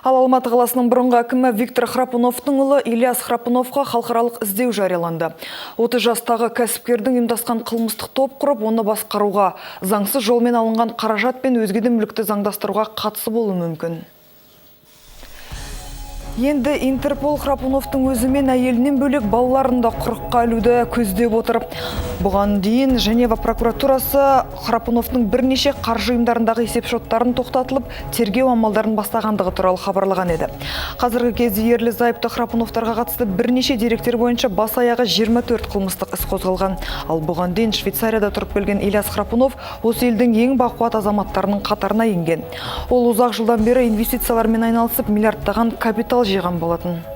Ал Алматы қаласының бұрынғы әкімі Виктор Храпуновтың ұлы Ильяс Храпуновқа халықаралық іздеу жарияланды. 30 жастағы кәсіпкердің ұйымдасқан қылмыстық топ құрып, оны басқаруға, заңсыз жолмен алынған қаражат пен өзге де мүлікті заңдастыруға қатысы болуы мүмкін. Енді Интерпол Храпуновтың өзі мен әйелінен бөлек балаларында құрыққа ілуді көздеп отыр. Бұған дейін Женева прокуратурасы Храпуновтың бірнеше қаржы ұйымдарындағы есепшоттарын тоқтатылып, тергеу амалдарын бастағандығы туралы хабарлаған еді. Қазіргі кезде ерлі зайыпты Храпуновтарға қатысты бірнеше деректер бойынша бас аяғы 24 қылмыстық іс қозғалған. Ал бұған дейін Швейцарияда тұрып келген Ильяс Храпунов осы елдің ең бақуат азаматтарының қатарына енген. Ол ұзақ жылдан бері инвестициялармен айналысып, миллиардтаған капитал жиған болатын.